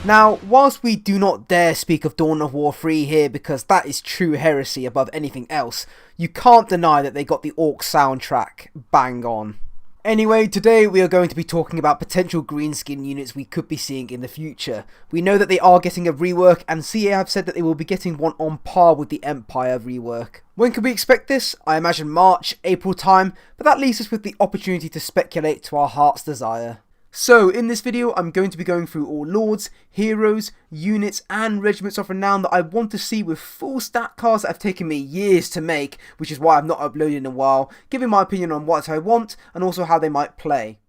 Now, whilst we do not dare speak of Dawn of War 3 here because that is true heresy above anything else, you can't deny that they got the Orc soundtrack bang on. Anyway, today we are going to be talking about potential greenskin units we could be seeing in the future. We know that they are getting a rework, and CA have said that they will be getting one on par with the Empire rework. When can we expect this? I imagine March, April time, but that leaves us with the opportunity to speculate to our heart's desire. So, in this video, I'm going to be going through all lords, heroes, units, and regiments of renown that I want to see with full stat cards that have taken me years to make, which is why I've not uploaded in a while, giving my opinion on what I want, and also how they might play.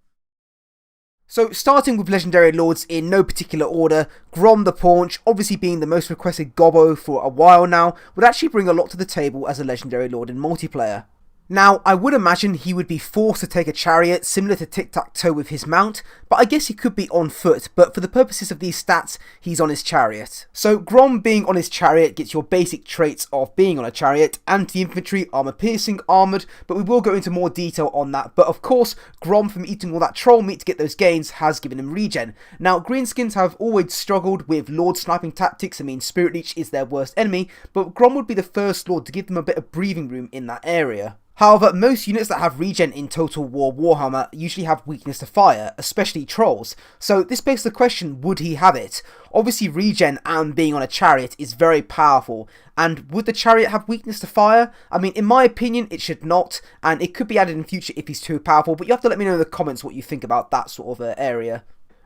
So, starting with legendary lords in no particular order, Grom the Paunch, obviously being the most requested gobbo for a while now, would actually bring a lot to the table as a legendary lord in multiplayer. Now, I would imagine he would be forced to take a chariot similar to Tic-Tac-Toe with his mount, but I guess he could be on foot, but for the purposes of these stats, he's on his chariot. So Grom being on his chariot gets your basic traits of being on a chariot: anti-infantry, armor-piercing, armoured, but we will go into more detail on that. But of course, Grom, from eating all that troll meat to get those gains, has given him regen. Now, greenskins have always struggled with lord sniping tactics. I mean, Spirit Leech is their worst enemy, but Grom would be the first lord to give them a bit of breathing room in that area. However, most units that have regen in Total War Warhammer usually have weakness to fire, especially trolls, so this begs the question, would he have it? Obviously regen and being on a chariot is very powerful, and would the chariot have weakness to fire? I mean, in my opinion, it should not, and it could be added in future if he's too powerful, but you have to let me know in the comments what you think about that sort of area.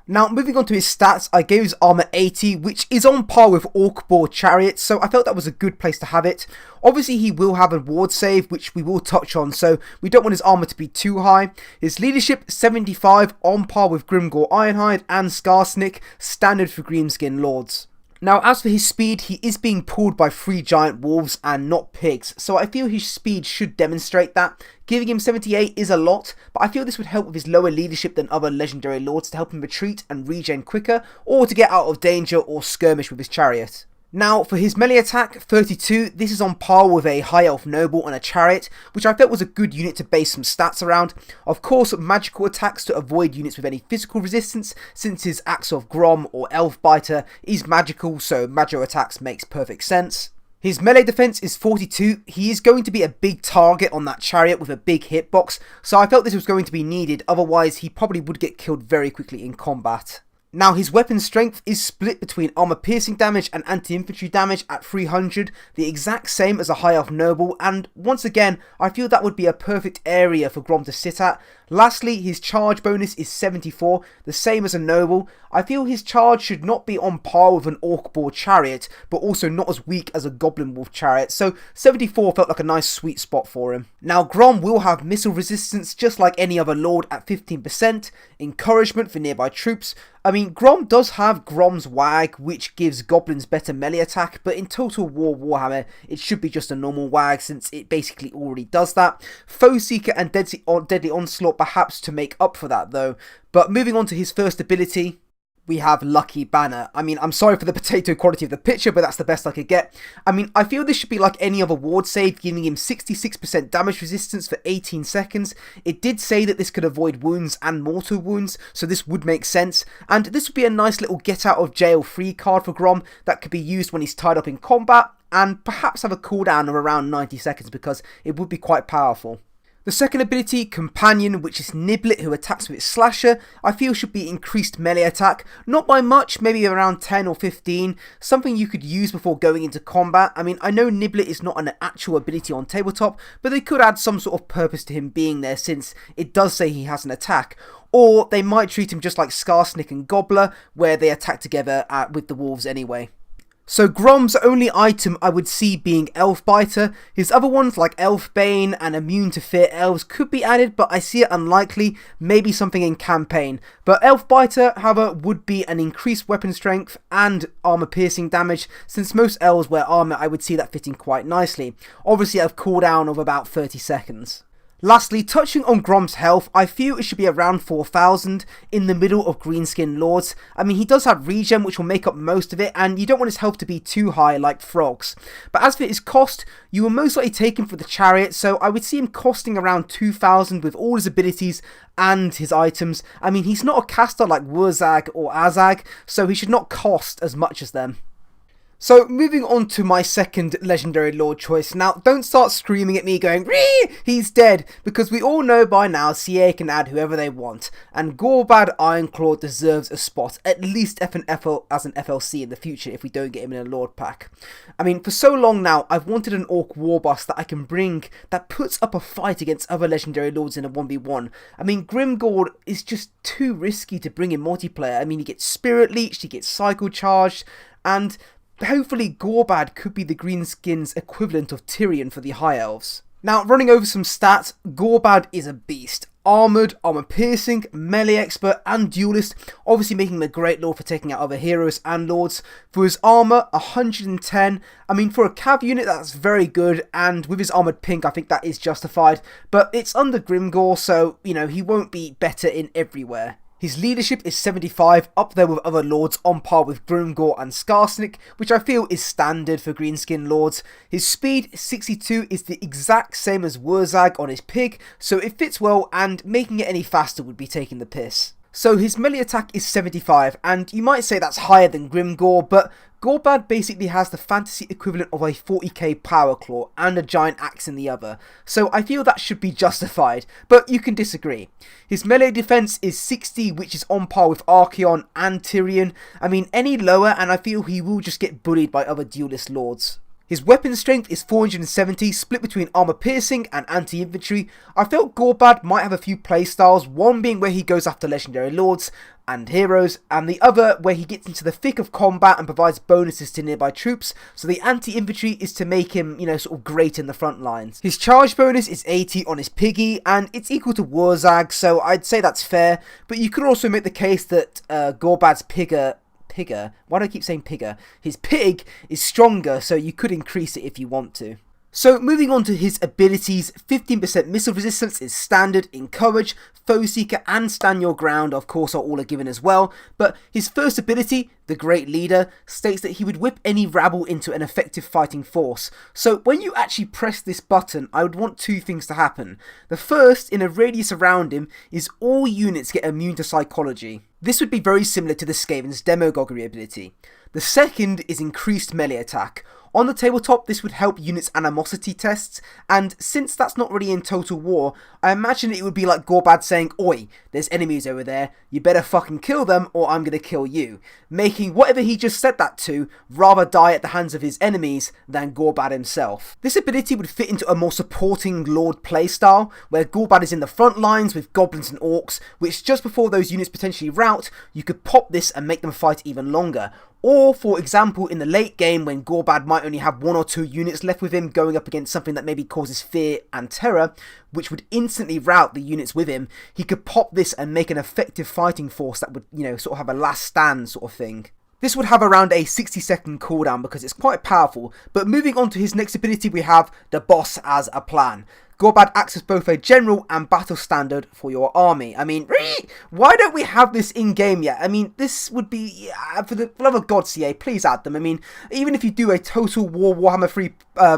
Now, moving on to his stats, I gave his armor 80, which is on par with Orc board chariots, so I felt that was a good place to have it. Obviously, he will have a ward save, which we will touch on, so we don't want his armor to be too high. His leadership, 75, on par with Grimgor Ironhide and Skarsnik, standard for greenskin lords. Now, as for his speed, he is being pulled by 3 giant wolves and not pigs, so I feel his speed should demonstrate that. Giving him 78 is a lot, but I feel this would help with his lower leadership than other legendary lords to help him retreat and regen quicker, or to get out of danger or skirmish with his chariot. Now, for his melee attack, 32, this is on par with a High Elf Noble on a chariot, which I felt was a good unit to base some stats around. Of course, magical attacks to avoid units with any physical resistance, since his Axe of Grom or Elf Biter is magical, so magical attacks makes perfect sense. His melee defense is 42, he is going to be a big target on that chariot with a big hitbox, so I felt this was going to be needed, otherwise he probably would get killed very quickly in combat. Now, his weapon strength is split between armor piercing damage and anti-infantry damage at 300, the exact same as a High Elf Noble, and once again, I feel that would be a perfect area for Grom to sit at. Lastly, his charge bonus is 74, the same as a Noble. I feel his charge should not be on par with an Orc board chariot, but also not as weak as a Goblin Wolf chariot, so 74 felt like a nice sweet spot for him. Now, Grom will have missile resistance just like any other lord at 15%, encouragement for nearby troops. I mean, Grom does have Grom's Wag, which gives goblins better melee attack, but in Total War Warhammer, it should be just a normal Wag since it basically already does that. Foe Seeker and Deadly Onslaught perhaps to make up for that though. But moving on to his first ability, we have Lucky Banner. I mean, I'm sorry for the potato quality of the picture, but that's the best I could get. I mean, I feel this should be like any other ward save, giving him 66% damage resistance for 18 seconds. It did say that this could avoid wounds and mortal wounds, so this would make sense. And this would be a nice little get out of jail free card for Grom that could be used when he's tied up in combat, and perhaps have a cooldown of around 90 seconds because it would be quite powerful. The second ability, Companion, which is Niblet who attacks with its slasher, I feel should be increased melee attack, not by much, maybe around 10 or 15, something you could use before going into combat. I mean, I know Niblet is not an actual ability on tabletop, but they could add some sort of purpose to him being there since it does say he has an attack. Or they might treat him just like Skarsnik and Gobbler, where they attack together with the wolves anyway. So Grom's only item I would see being Elf Biter. His other ones like Elf Bane and Immune to Fear Elves could be added, but I see it unlikely, maybe something in campaign. But Elf Biter, however, would be an increased weapon strength and armor piercing damage, since most elves wear armor. I would see that fitting quite nicely. Obviously a cooldown of about 30 seconds. Lastly, touching on Grom's health, I feel it should be around 4,000 in the middle of Greenskin Lords. I mean, he does have regen, which will make up most of it, and you don't want his health to be too high like Frog's. But as for his cost, you will most likely take him for the chariot, so I would see him costing around 2,000 with all his abilities and his items. I mean, he's not a caster like Wurzag or Azag, so he should not cost as much as them. So, moving on to my second Legendary Lord choice. Now, don't start screaming at me going, "Ree! He's dead!" because we all know by now CA can add whoever they want, and Gorbad Ironclaw deserves a spot, at least as an FLC in the future if we don't get him in a Lord pack. I mean, for so long now, I've wanted an Orc Warboss that I can bring that puts up a fight against other Legendary Lords in a 1v1. I mean, Grimgord is just too risky to bring in multiplayer. I mean, he gets Spirit Leeched, he gets Cycle Charged, and hopefully Gorbad could be the Greenskin's equivalent of Tyrion for the High Elves. Now, running over some stats, Gorbad is a beast. Armoured, armour piercing, melee expert and duelist, obviously making him a great lord for taking out other heroes and lords. For his armour, 110, I mean for a cav unit that's very good, and with his armoured pink I think that is justified, but it's under Grimgor, so you know he won't be better in everywhere. His leadership is 75, up there with other lords on par with Grimgor and Skarsnik, which I feel is standard for Greenskin lords. His speed, 62, is the exact same as Wurzag on his pig, so it fits well, and making it any faster would be taking the piss. So his melee attack is 75, and you might say that's higher than Grimgor, but Gorbad basically has the fantasy equivalent of a 40k power claw and a giant axe in the other, so I feel that should be justified, but you can disagree. His melee defense is 60, which is on par with Archaon and Tyrion. I mean, any lower and I feel he will just get bullied by other duelist lords. His weapon strength is 470, split between armor piercing and anti-infantry. I felt Gorbad might have a few playstyles, one being where he goes after legendary lords and heroes, and the other where he gets into the thick of combat and provides bonuses to nearby troops, so the anti-infantry is to make him, you know, sort of great in the front lines. His charge bonus is 80 on his piggy, and it's equal to Wurzag, so I'd say that's fair, but you could also make the case that Gorbad's pigger, why do I keep saying pigger? His pig is stronger, so you could increase it if you want to. So moving on to his abilities, 15% missile resistance is standard in Courage, Foe Seeker and Stand Your Ground of course are all a given as well, but his first ability, the Great Leader, states that he would whip any rabble into an effective fighting force. So when you actually press this button, I would want two things to happen. The first, in a radius around him, is all units get immune to psychology. This would be very similar to the Skaven's Demagoguery ability. The second is increased melee attack. On the tabletop, this would help units' animosity tests, and since that's not really in Total War, I imagine it would be like Gorbad saying, "Oi, there's enemies over there, you better fucking kill them or I'm gonna kill you," making whatever he just said that to rather die at the hands of his enemies than Gorbad himself. This ability would fit into a more supporting Lord playstyle, where Gorbad is in the front lines with goblins and orcs, which just before those units potentially rout, you could pop this and make them fight even longer. Or, for example, in the late game when Gorbad might only have 1 or 2 units left with him going up against something that maybe causes fear and terror, which would instantly rout the units with him, he could pop this and make an effective fighting force that would, you know, sort of have a last stand sort of thing. This would have around a 60-second cooldown because it's quite powerful, but moving on to his next ability we have the Boss as a Plan. Gorbad acts as both a general and battle standard for your army. I mean, why don't we have this in-game yet? I mean, this would be, for the love of God, CA, please add them. I mean, even if you do a Total War Warhammer 3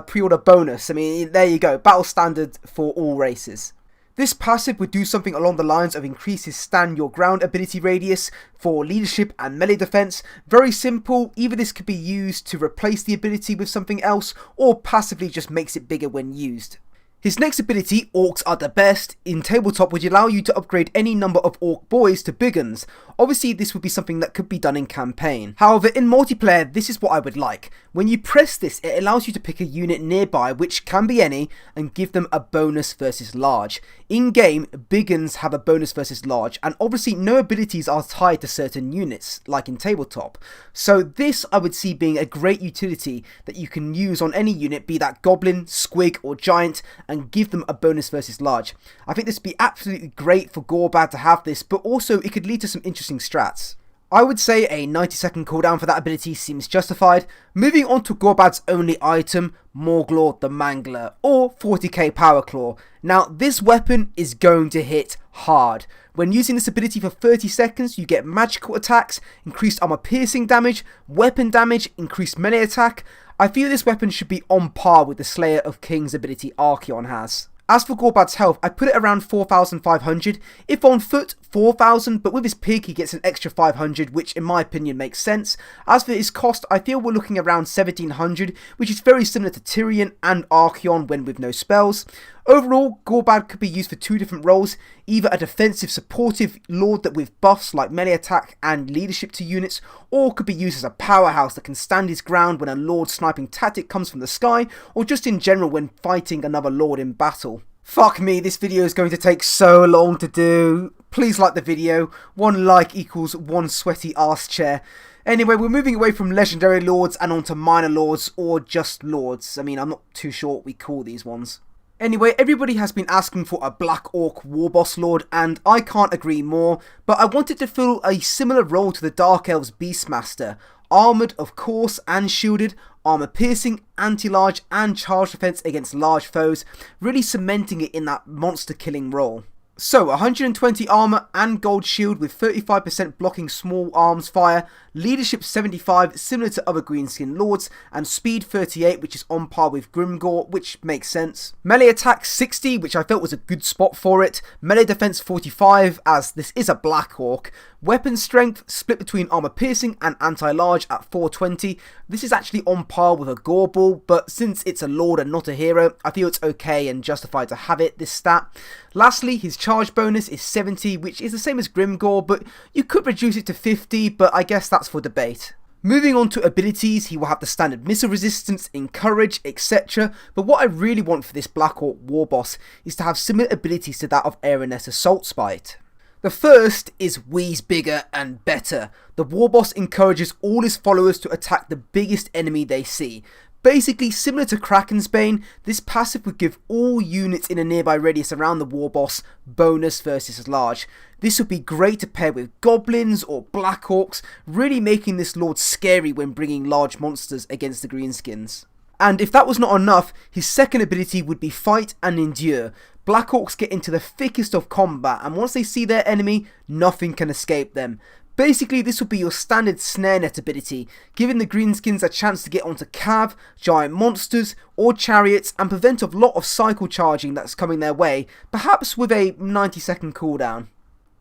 pre-order bonus, I mean, there you go, battle standard for all races. This passive would do something along the lines of increase his Stand Your Ground ability radius for leadership and melee defense. Very simple, either this could be used to replace the ability with something else, or passively just makes it bigger when used. His next ability, Orcs Are the Best, in tabletop would allow you to upgrade any number of Orc boys to big uns. Obviously this would be something that could be done in campaign. However, in multiplayer this is what I would like. When you press this, it allows you to pick a unit nearby, which can be any, and give them a bonus versus large. In game, big uns have a bonus versus large, and obviously no abilities are tied to certain units, like in tabletop. So this I would see being a great utility that you can use on any unit, be that goblin, squig or giant, and give them a bonus versus large. I think this would be absolutely great for Gorbad to have this, but also it could lead to some interesting strats. I would say a 90-second cooldown for that ability seems justified. Moving on to Gorbad's only item, Morglaw the Mangler, or 40k Power Claw. Now this weapon is going to hit hard. When using this ability for 30 seconds, you get magical attacks, increased armor piercing damage, weapon damage, increased melee attack. I feel this weapon should be on par with the Slayer of Kings ability Archeon has. As for Gorbad's health, I put it around 4,500, if on foot 4,000, but with his pig he gets an extra 500, which in my opinion makes sense. As for his cost, I feel we're looking around 1,700, which is very similar to Tyrion and Archeon when with no spells. Overall, Gorbad could be used for two different roles, either a defensive supportive lord that with buffs like melee attack and leadership to units, or could be used as a powerhouse that can stand his ground when a lord sniping tactic comes from the sky, or just in general when fighting another lord in battle. Fuck me, this video is going to take so long to do. Please like the video, 1 like equals 1 sweaty arse chair. Anyway, we're moving away from legendary lords and onto minor lords, or just lords. I mean, I'm not too sure what we call these ones. Anyway, everybody has been asking for a Black Orc Warboss Lord, and I can't agree more, but I wanted to fill a similar role to the Dark Elves Beastmaster. Armoured, of course, and shielded, armour piercing, anti-large, and charge defense against large foes, really cementing it in that monster killing role. So, 120 armour and gold shield with 35% blocking small arms fire, leadership 75 similar to other greenskin lords, and speed 38 which is on par with Grimgor, which makes sense. Melee attack 60, which I felt was a good spot for it, melee defense 45 as this is a Black Orc, weapon strength split between armour piercing and anti-large at 420. This is actually on par with a Gorball, but since it's a lord and not a hero, I feel it's okay and justified to have it, this stat. Lastly, his charge bonus is 70, which is the same as Grimgor, but you could reduce it to 50, but I guess that's for debate. Moving on to abilities, he will have the standard missile resistance, encourage, etc. But what I really want for this Black Orc Warboss is to have similar abilities to that of Aeroness Assault Spite. The first is Wheeze bigger and better. The Warboss encourages all his followers to attack the biggest enemy they see. Basically, similar to Kraken's Bane, this passive would give all units in a nearby radius around the Warboss bonus versus large. This would be great to pair with goblins or black orcs, really making this lord scary when bringing large monsters against the greenskins. And if that was not enough, his second ability would be Fight and Endure. Black orcs get into the thickest of combat, and once they see their enemy, nothing can escape them. Basically, this will be your standard snare net ability, giving the greenskins a chance to get onto cav, giant monsters, or chariots and prevent a lot of cycle charging that's coming their way, perhaps with a 90-second cooldown.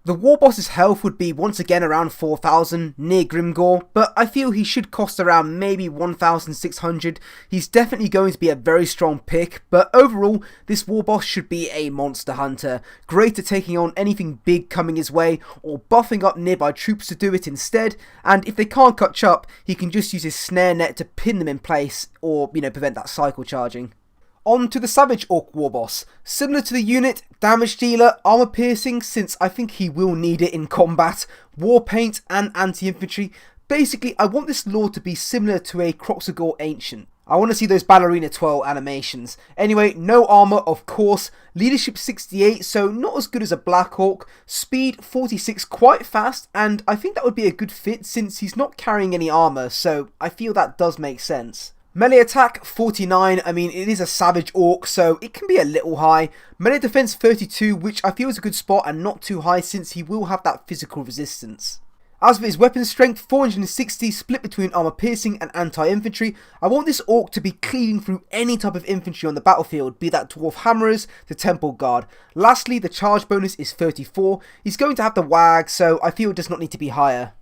The Warboss's health would be once again around 4,000, near Grimgor, but I feel he should cost around maybe 1,600. He's definitely going to be a very strong pick, but overall, this Warboss should be a monster hunter, great at taking on anything big coming his way, or buffing up nearby troops to do it instead, and if they can't catch up, he can just use his snare net to pin them in place, or, prevent that cycle charging. On to the Savage Orc Warboss. Similar to the unit, damage dealer, armor piercing since I think he will need it in combat, war paint and anti-infantry. Basically, I want this lord to be similar to a Kroxigor Ancient. I want to see those ballerina twirl animations. Anyway, no armor of course, leadership 68 so not as good as a Black Orc, speed 46 quite fast, and I think that would be a good fit since he's not carrying any armor, so I feel that does make sense. Melee attack 49, I mean it is a Savage Orc so it can be a little high. Melee defense 32, which I feel is a good spot and not too high since he will have that physical resistance. As for his weapon strength, 460 split between armor piercing and anti-infantry. I want this orc to be cleaving through any type of infantry on the battlefield, be that dwarf hammerers to temple guard. Lastly, the charge bonus is 34. He's going to have the wag, so I feel it does not need to be higher.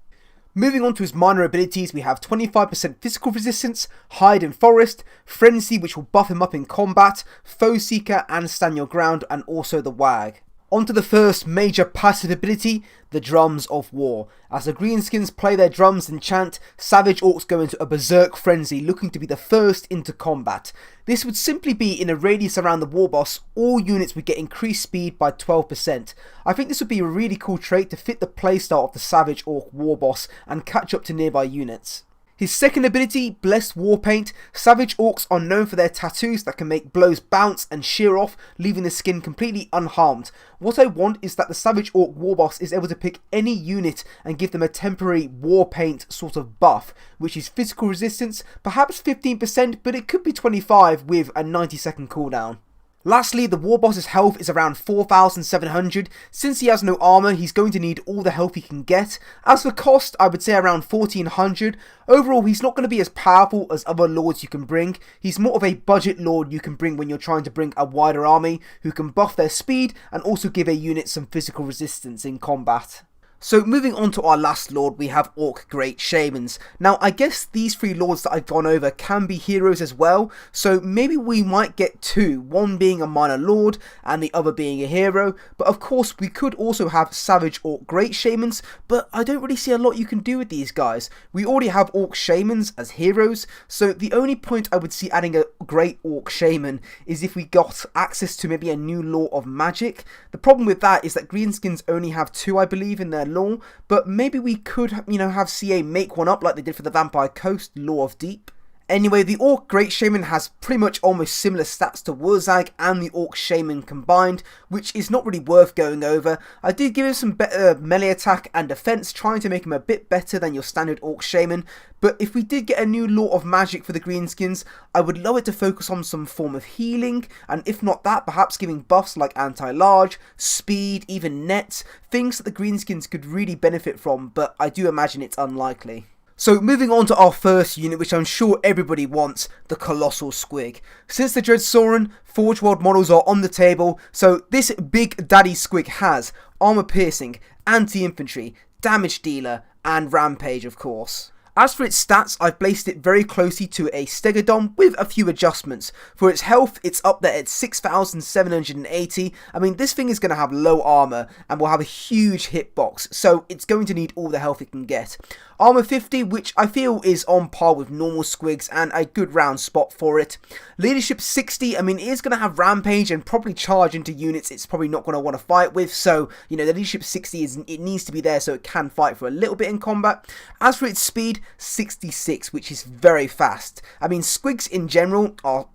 Moving on to his minor abilities, we have 25% physical resistance, Hide in Forest, Frenzy which will buff him up in combat, Foe Seeker and Stand Your Ground, and also the Wag. On to the first major passive ability, the Drums of War. As the greenskins play their drums and chant, Savage Orcs go into a berserk frenzy looking to be the first into combat. This would simply be in a radius around the Warboss, all units would get increased speed by 12%. I think this would be a really cool trait to fit the playstyle of the Savage Orc Warboss and catch up to nearby units. His second ability, Blessed Warpaint. Savage Orcs are known for their tattoos that can make blows bounce and shear off, leaving the skin completely unharmed. What I want is that the Savage Orc Warboss is able to pick any unit and give them a temporary Warpaint sort of buff, which is physical resistance, perhaps 15%, but it could be 25 with a 90-second cooldown. Lastly, the Warboss's health is around 4,700. Since he has no armor, he's going to need all the health he can get. As for cost, I would say around 1,400. Overall, he's not going to be as powerful as other lords you can bring. He's more of a budget lord you can bring when you're trying to bring a wider army, who can buff their speed and also give a unit some physical resistance in combat. So moving on to our last lord, we have Orc Great Shamans. Now I guess these three lords that I've gone over can be heroes as well, so maybe we might get two, one being a minor lord and the other being a hero, but of course we could also have Savage Orc Great Shamans, but I don't really see a lot you can do with these guys. We already have Orc Shamans as heroes, so the only point I would see adding a Great Orc Shaman is if we got access to maybe a new law of magic. The problem with that is that Greenskins only have two, I believe, in their law, but maybe we could, have CA make one up like they did for the Vampire Coast, Law of Deep. Anyway, the Orc Great Shaman has pretty much almost similar stats to Wurzag and the Orc Shaman combined, which is not really worth going over. I did give him some better melee attack and defense, trying to make him a bit better than your standard Orc Shaman, but if we did get a new Law of Magic for the Greenskins, I would love it to focus on some form of healing, and if not that, perhaps giving buffs like anti-large, speed, even nets, things that the Greenskins could really benefit from, but I do imagine it's unlikely. So moving on to our first unit, which I'm sure everybody wants, the Colossal Squig. Since the Dread Sauron, Forge World models are on the table, so this big daddy squig has armor piercing, anti-infantry, damage dealer, and rampage of course. As for its stats, I've placed it very closely to a Stegodon with a few adjustments. For its health, it's up there at 6,780. I mean, this thing is going to have low armor and will have a huge hitbox, so it's going to need all the health it can get. Armor 50, which I feel is on par with normal squigs and a good round spot for it. Leadership 60, I mean, it is going to have rampage and probably charge into units it's probably not going to want to fight with, so, the leadership 60 it needs to be there so it can fight for a little bit in combat. As for its speed, 66, which is very fast. I mean, squigs in general are,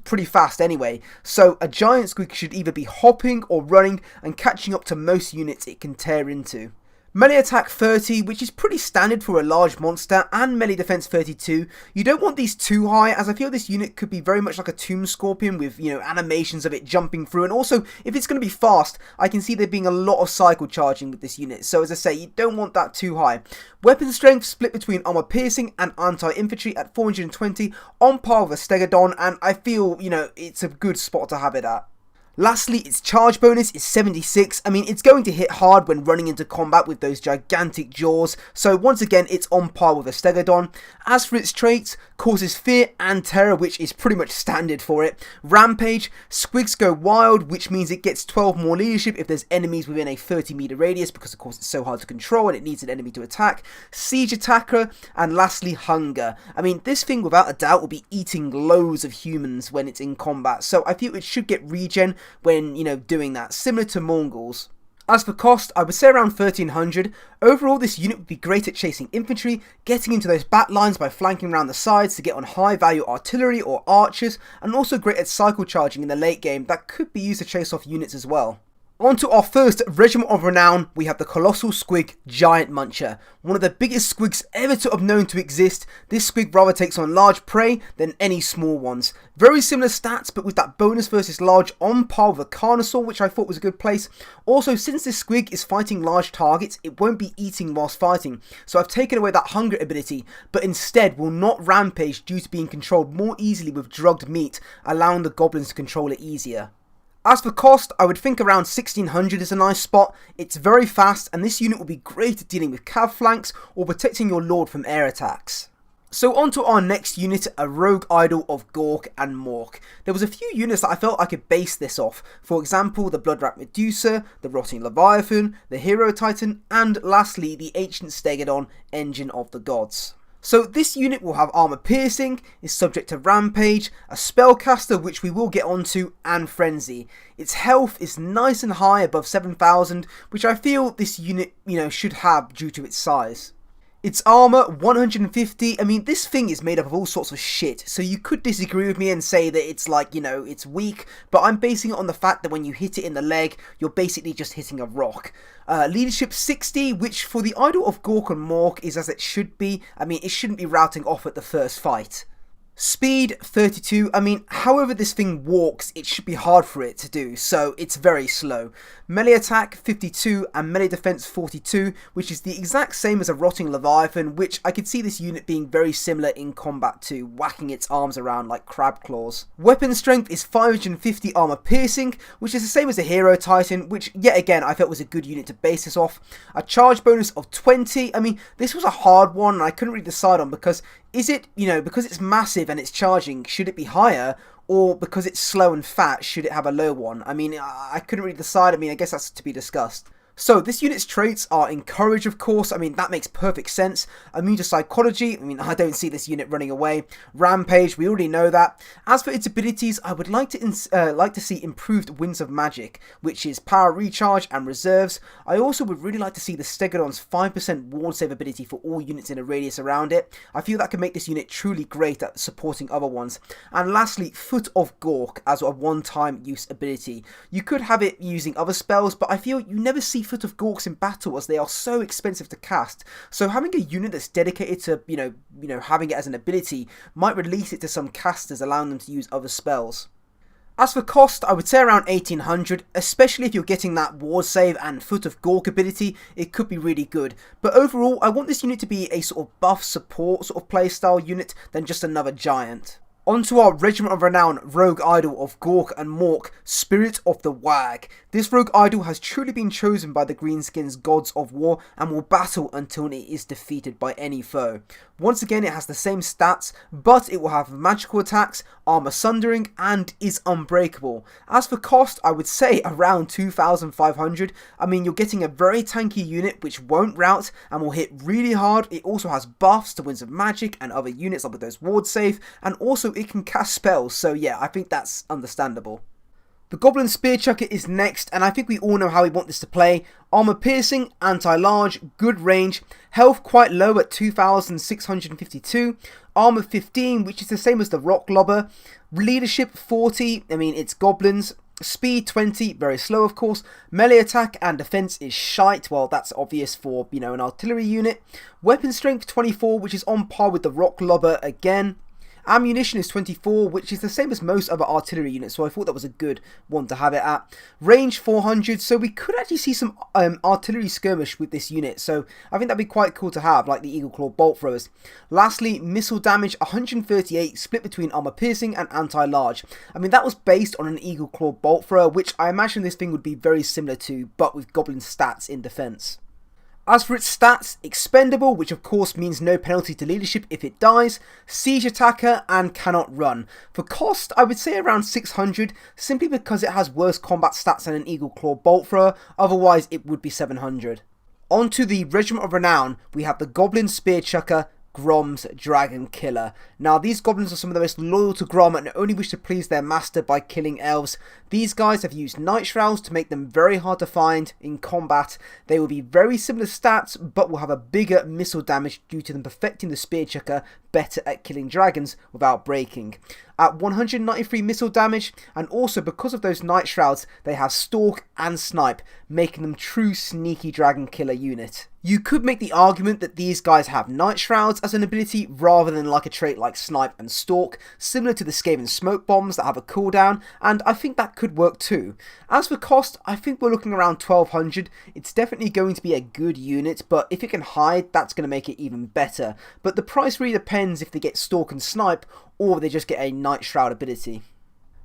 pretty fast anyway, so a giant squig should either be hopping or running and catching up to most units it can tear into. Melee attack 30, which is pretty standard for a large monster, and melee defense 32. You don't want these too high, as I feel this unit could be very much like a Tomb Scorpion with, animations of it jumping through, and also, if it's going to be fast, I can see there being a lot of cycle charging with this unit, so as I say, you don't want that too high. Weapon strength split between armor piercing and anti-infantry at 420, on par with a Stegodon, and I feel, it's a good spot to have it at. Lastly, its charge bonus is 76. I mean, it's going to hit hard when running into combat with those gigantic jaws, so once again, it's on par with a Stegodon. As for its traits, causes fear and terror, which is pretty much standard for it. Rampage, squigs go wild, which means it gets 12 more leadership if there's enemies within a 30-meter radius, because of course it's so hard to control and it needs an enemy to attack. Siege attacker, and lastly, hunger. I mean, this thing without a doubt will be eating loads of humans when it's in combat, so I feel it should get regen when, doing that, similar to Mongols. As for cost, I would say around 1,300. Overall, this unit would be great at chasing infantry, getting into those bat lines by flanking around the sides to get on high value artillery or archers, and also great at cycle charging in the late game that could be used to chase off units as well. On to our first Regiment of Renown, we have the Colossal Squig Giant Muncher. One of the biggest squigs ever to have known to exist, this squig rather takes on large prey than any small ones. Very similar stats, but with that bonus versus large on par with a Carnosaur, which I thought was a good place. Also, since this squig is fighting large targets, it won't be eating whilst fighting, so I've taken away that hunger ability, but instead will not rampage due to being controlled more easily with drugged meat, allowing the goblins to control it easier. As for cost, I would think around 1,600 is a nice spot. It's very fast, and this unit will be great at dealing with cav flanks or protecting your lord from air attacks. So on to our next unit, a rogue idol of Gork and Mork. There was a few units that I felt I could base this off. For example, the Bloodrat Medusa, the Rotting Leviathan, the Hero Titan, and lastly, the Ancient Stegodon, Engine of the Gods. So this unit will have armor piercing, is subject to rampage, a spellcaster which we will get onto, and frenzy. Its health is nice and high above 7,000, which I feel this unit, should have due to its size. Its armor, 150. I mean, this thing is made up of all sorts of shit, so you could disagree with me and say that it's like, you know, it's weak, but I'm basing it on the fact that when you hit it in the leg, you're basically just hitting a rock. Leadership 60, which for the idol of Gork and Mork is as it should be. I mean, it shouldn't be routing off at the first fight. Speed 32, I mean, however this thing walks, it should be hard for it to do, so it's very slow. Melee attack 52 and melee defense 42, which is the exact same as a rotting Leviathan, which I could see this unit being very similar in combat to, whacking its arms around like crab claws. Weapon strength is 550 armor piercing, which is the same as a hero titan, which yet again I felt was a good unit to base this off. A charge bonus of 20, I mean, this was a hard one and I couldn't really decide on because is it, you know, because it's massive and it's charging, should it be higher? Or because it's slow and fat, should it have a low one? I mean, I couldn't really decide. I mean, I guess that's to be discussed. So, this unit's traits are Encourage, of course. I mean, that makes perfect sense. Immune to Psychology. I mean, I don't see this unit running away. Rampage, we already know that. As for its abilities, I would like to see improved Winds of Magic, which is Power Recharge and Reserves. I also would really like to see the Stegodon's 5% Ward Save ability for all units in a radius around it. I feel that could make this unit truly great at supporting other ones. And lastly, Foot of Gork as a one-time use ability. You could have it using other spells, but I feel you never see Foot of Gorks in battle as they are so expensive to cast, so having a unit that's dedicated to, you know, having it as an ability might release it to some casters, allowing them to use other spells. As for cost, I would say around 1800, especially if you're getting that Ward Save and Foot of Gork ability, it could be really good. But overall, I want this unit to be a sort of buff support sort of playstyle unit than just another giant. Onto our Regiment of Renown Rogue Idol of Gork and Mork, Spirit of the Wag. This Rogue Idol has truly been chosen by the Greenskins Gods of War and will battle until it is defeated by any foe. Once again, it has the same stats, but it will have magical attacks, armor sundering, and is unbreakable. As for cost, I would say around 2,500. I mean, you're getting a very tanky unit which won't rout and will hit really hard. It also has buffs to Winds of Magic and other units like with those Ward Save, and also it can cast spells, so yeah, I think that's understandable. The Goblin Spear Chucker is next, and I think we all know how we want this to play. Armor piercing, anti-large, good range, health quite low at 2,652, armor 15, which is the same as the Rock Lobber, leadership 40, I mean it's goblins, speed 20, very slow of course, melee attack and defense is shite, well that's obvious for, you know, an artillery unit, weapon strength 24, which is on par with the Rock Lobber again. Ammunition is 24, which is the same as most other artillery units, so I thought that was a good one to have it at. Range 400, so we could actually see some artillery skirmish with this unit, so I think that'd be quite cool to have, like the Eagle Claw bolt throwers. Lastly, missile damage 138, split between armor piercing and anti-large. I mean, that was based on an Eagle Claw bolt thrower, which I imagine this thing would be very similar to, but with goblin stats in defense. As for its stats, expendable, which of course means no penalty to leadership if it dies, siege attacker, and cannot run. For cost, I would say around 600, simply because it has worse combat stats than an Eagle Claw bolt thrower, otherwise it would be 700. Onto the Regiment of Renown, we have the Goblin Spear Chucker, Grom's Dragon Killer. Now, these goblins are some of the most loyal to Grom and only wish to please their master by killing elves. These guys have used Night Shrouds to make them very hard to find in combat. They will be very similar stats, but will have a bigger missile damage due to them perfecting the Spear Chucker better at killing dragons without breaking. At 193 missile damage, and also because of those Night Shrouds, they have Stalk and Snipe, making them true sneaky dragon killer unit. You could make the argument that these guys have Night Shrouds as an ability rather than like a trait like Snipe and Stalk, similar to the Skaven Smoke Bombs that have a cooldown, and I think that could work too. As for cost, I think we're looking around 1200. It's definitely going to be a good unit, but if it can hide, that's going to make it even better. But the price really depends if they get Stalk and Snipe, or they just get a Night Shroud ability.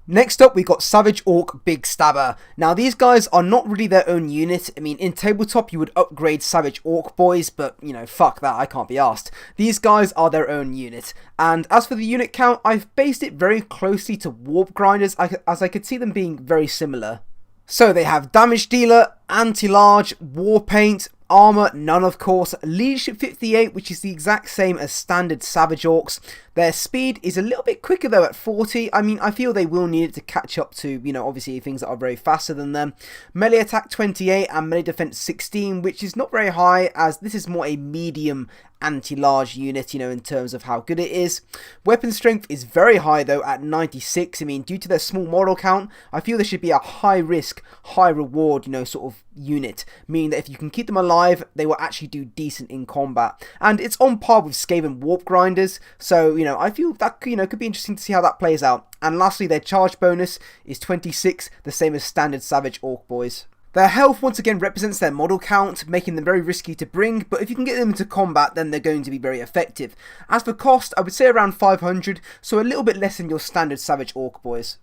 Next up, we got Savage Orc Big Stabber. Now, these guys are not really their own unit. I mean, in tabletop, you would upgrade Savage Orc boys, but, you know, fuck that, I can't be asked. These guys are their own unit. And as for the unit count, I've based it very closely to Warp Grinders, as I could see them being very similar. So they have Damage Dealer, Anti-Large, War Paint, Armor, none of course, Leadership 58, which is the exact same as standard Savage Orcs. Their speed is a little bit quicker though at 40. I mean, I feel they will need it to catch up to, obviously things that are very faster than them. Melee attack 28 and melee defense 16, which is not very high as this is more a medium anti-large unit, in terms of how good it is. Weapon strength is very high though at 96. I mean, due to their small model count, I feel there should be a high risk, high reward, sort of unit, meaning that if you can keep them alive, they will actually do decent in combat. And it's on par with Skaven Warp Grinders, so, I feel that, could be interesting to see how that plays out. And lastly, their charge bonus is 26, the same as standard Savage Orc Boys. Their health once again represents their model count, making them very risky to bring, but if you can get them into combat, then they're going to be very effective. As for cost, I would say around 500, so a little bit less than your standard Savage Orc Boys.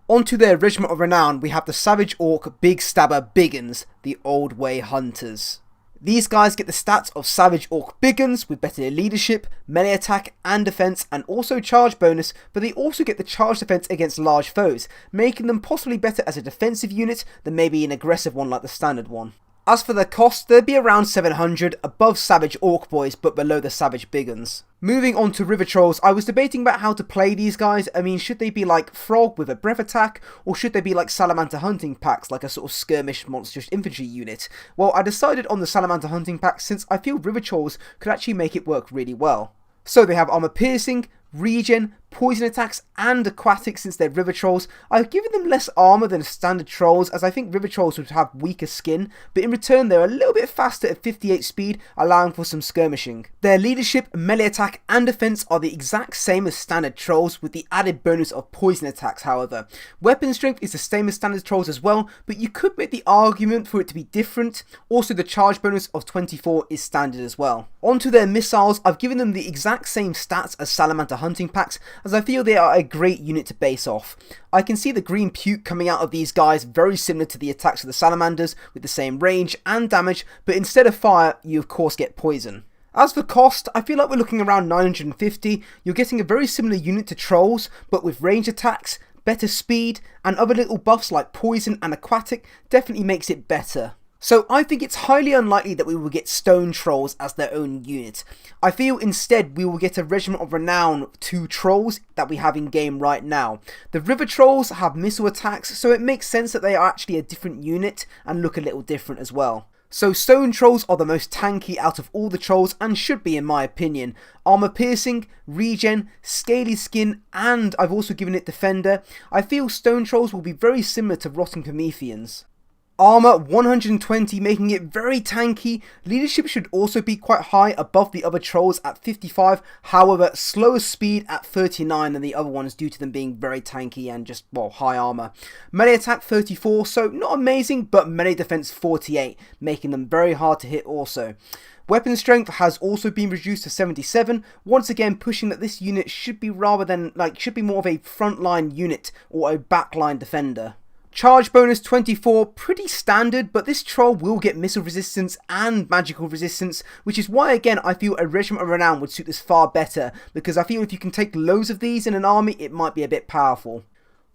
Onto their Regiment of Renown, we have the Savage Orc Big Stabber Biggins, the Old Way Hunters. These guys get the stats of Savage Orc Biggins with better leadership, melee attack and defense, and also charge bonus, but they also get the charge defense against large foes, making them possibly better as a defensive unit than maybe an aggressive one like the standard one. As for their cost, they'd be around 700, above Savage Orc Boys but below the Savage Biggins. Moving on to River Trolls, I was debating about how to play these guys. I mean, should they be like Frog with a breath attack, or should they be like Salamander Hunting Packs, like a sort of skirmish monstrous infantry unit? Well, I decided on the Salamander Hunting Pack since I feel River Trolls could actually make it work really well. So they have armor piercing, regen, poison attacks and aquatic since they're river trolls. I've given them less armor than standard trolls as I think river trolls would have weaker skin, but in return they're a little bit faster at 58 speed, allowing for some skirmishing. Their leadership, melee attack and defense are the exact same as standard trolls with the added bonus of poison attacks however. Weapon strength is the same as standard trolls as well, but you could make the argument for it to be different. Also the charge bonus of 24 is standard as well. Onto their missiles, I've given them the exact same stats as Salamander Hunting Packs, as I feel they are a great unit to base off. I can see the green puke coming out of these guys, very similar to the attacks of the salamanders with the same range and damage, but instead of fire you of course get poison. As for cost, I feel like we're looking around 950. You're getting a very similar unit to trolls, but with range attacks, better speed, and other little buffs like poison and aquatic definitely makes it better. So I think it's highly unlikely that we will get stone trolls as their own unit. I feel instead we will get a Regiment of Renown 2 trolls that we have in game right now. The river trolls have missile attacks, so it makes sense that they are actually a different unit and look a little different as well. So stone trolls are the most tanky out of all the trolls and should be in my opinion. Armor piercing, regen, scaly skin, and I've also given it defender. I feel stone trolls will be very similar to rotting Prometheans. Armor 120, making it very tanky. Leadership should also be quite high above the other trolls at 55, however slower speed at 39 than the other ones due to them being very tanky and just, well, high armor. Melee attack 34, so not amazing, but melee defense 48, making them very hard to hit also. Weapon strength has also been reduced to 77, once again pushing that this unit should be more of a frontline unit or a backline defender. Charge bonus 24, pretty standard, but this troll will get missile resistance and magical resistance, which is why again I feel a Regiment of Renown would suit this far better, because I feel if you can take loads of these in an army it might be a bit powerful.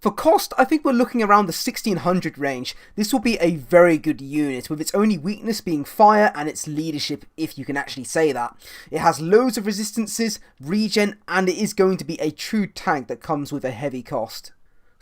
For cost, I think we're looking around the 1600 range. This will be a very good unit, with its only weakness being fire and its leadership, if you can actually say that. It has loads of resistances, regen, and it is going to be a true tank that comes with a heavy cost.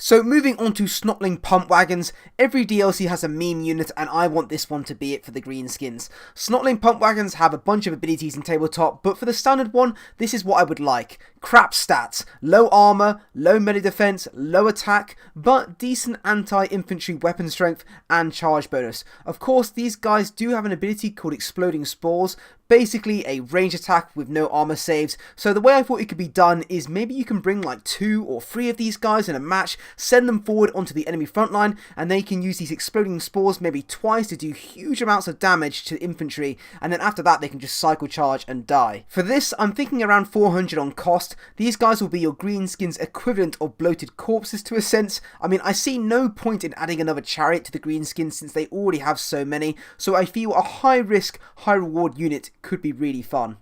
So moving on to Snotling Pump Wagons, every DLC has a meme unit and I want this one to be it for the greenskins. Snotling Pump Wagons have a bunch of abilities in tabletop, but for the standard one, this is what I would like. Crap stats, low armor, low melee defense, low attack, but decent anti-infantry weapon strength and charge bonus. Of course, these guys do have an ability called Exploding Spores, basically a range attack with no armor saves. So the way I thought it could be done is maybe you can bring like 2 or 3 of these guys in a match, send them forward onto the enemy front line, and they can use these exploding spores maybe twice to do huge amounts of damage to infantry, and then after that they can just cycle charge and die. For this, I'm thinking around 400 on cost. These guys will be your greenskins equivalent of bloated corpses to a sense. I mean, I see no point in adding another chariot to the greenskins since they already have so many, so I feel a high risk, high reward unit could be really fun.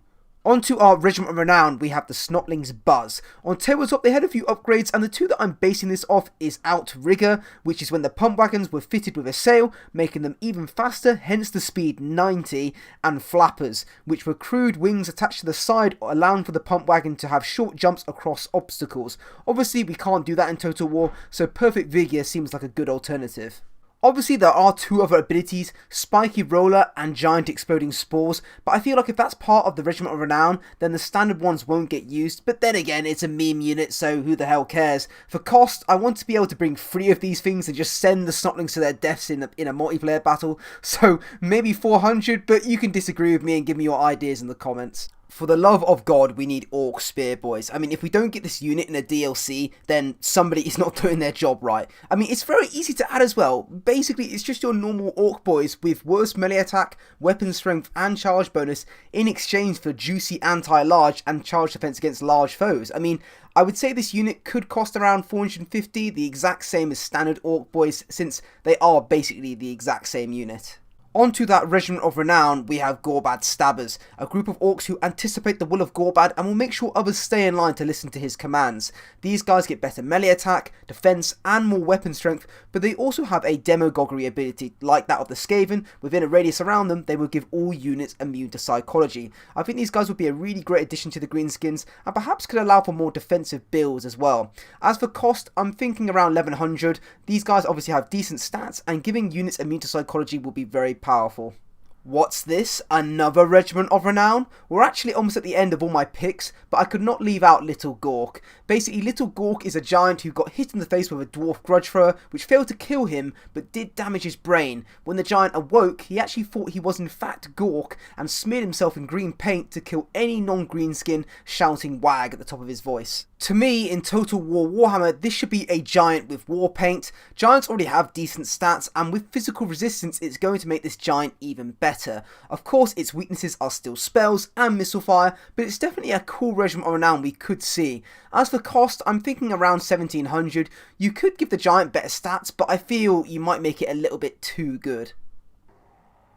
Onto our Regiment of Renown, we have the Snotlings Buzz. On tabletop, they had a few upgrades, and the two that I'm basing this off is Outrigger, which is when the pump wagons were fitted with a sail, making them even faster, hence the speed 90, and Flappers, which were crewed wings attached to the side, allowing for the pump wagon to have short jumps across obstacles. Obviously, we can't do that in Total War, so Perfect Vigor seems like a good alternative. Obviously there are two other abilities, Spiky Roller and Giant Exploding Spores, but I feel like if that's part of the Regiment of Renown, then the standard ones won't get used, but then again it's a meme unit, so who the hell cares. For cost, I want to be able to bring 3 of these things and just send the Snotlings to their deaths in a multiplayer battle, so maybe 400, but you can disagree with me and give me your ideas in the comments. For the love of God, we need Orc Spear Boys. I mean, if we don't get this unit in a DLC, then somebody is not doing their job right. I mean, it's very easy to add as well. Basically, it's just your normal Orc Boys with worse melee attack, weapon strength, and charge bonus in exchange for juicy anti-large and charge defense against large foes. I mean, I would say this unit could cost around 450, the exact same as standard Orc Boys, since they are basically the exact same unit. Onto that Regiment of Renown, we have Gorbad Stabbers, a group of orcs who anticipate the will of Gorbad and will make sure others stay in line to listen to his commands. These guys get better melee attack, defense, and more weapon strength, but they also have a demagoguery ability, like that of the Skaven. Within a radius around them, they will give all units immune to psychology. I think these guys would be a really great addition to the Greenskins, and perhaps could allow for more defensive builds as well. As for cost, I'm thinking around 1100. These guys obviously have decent stats, and giving units immune to psychology will be very powerful. What's this? Another Regiment of Renown? We're actually almost at the end of all my picks, but I could not leave out Little Gork. Basically, Little Gork is a giant who got hit in the face with a dwarf grudge thrower, which failed to kill him, but did damage his brain. When the giant awoke, he actually thought he was in fact Gork, and smeared himself in green paint to kill any non-greenskin, shouting wag at the top of his voice. To me, in Total War Warhammer, this should be a giant with war paint. Giants already have decent stats, and with physical resistance, it's going to make this giant even better. Of course, its weaknesses are still spells and missile fire, but it's definitely a cool Regiment of Renown we could see. As for cost, I'm thinking around 1700. You could give the giant better stats, but I feel you might make it a little bit too good.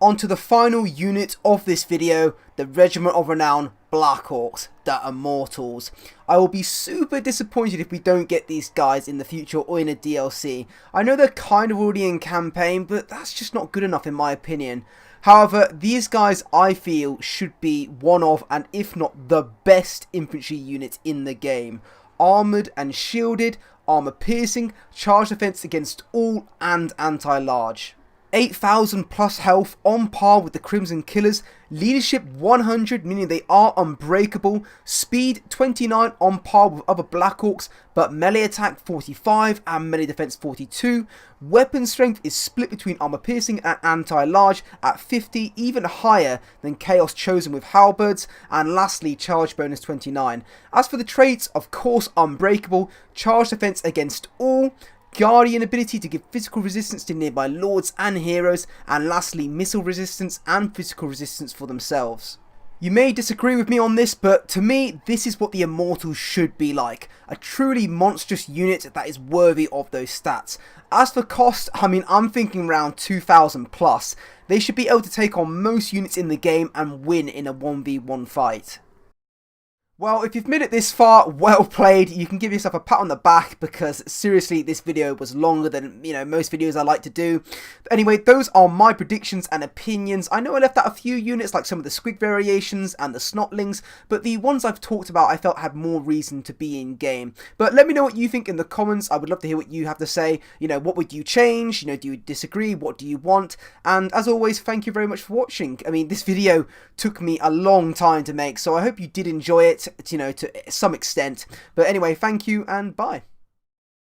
On to the final unit of this video, the Regiment of Renown Black Orcs, the Immortals. I will be super disappointed if we don't get these guys in the future or in a DLC. I know they're kind of already in campaign, but that's just not good enough in my opinion. However, these guys I feel should be one of, and if not the best infantry unit in the game. Armoured and shielded, armour piercing, charge defense against all, and anti-large. 8,000 plus health, on par with the Crimson Killers, leadership 100, meaning they are unbreakable, speed 29, on par with other Black Orcs, but melee attack 45 and melee defense 42, weapon strength is split between armor piercing and anti-large at 50, even higher than Chaos Chosen with halberds, and lastly charge bonus 29. As for the traits, of course unbreakable, charge defense against all, Guardian ability to give physical resistance to nearby lords and heroes, and lastly missile resistance and physical resistance for themselves. You may disagree with me on this, but to me this is what the Immortals should be like. A truly monstrous unit that is worthy of those stats. As for cost, I mean I'm thinking around 2,000 plus. They should be able to take on most units in the game and win in a 1v1 fight. Well, if you've made it this far, well played. You can give yourself a pat on the back because seriously, this video was longer than, most videos I like to do. But anyway, those are my predictions and opinions. I know I left out a few units like some of the Squig variations and the Snotlings, but the ones I've talked about I felt had more reason to be in game. But let me know what you think in the comments. I would love to hear what you have to say. What would you change? Do you disagree? What do you want? And as always, thank you very much for watching. I mean, this video took me a long time to make, so I hope you did enjoy it. To some extent. But anyway, thank you and bye.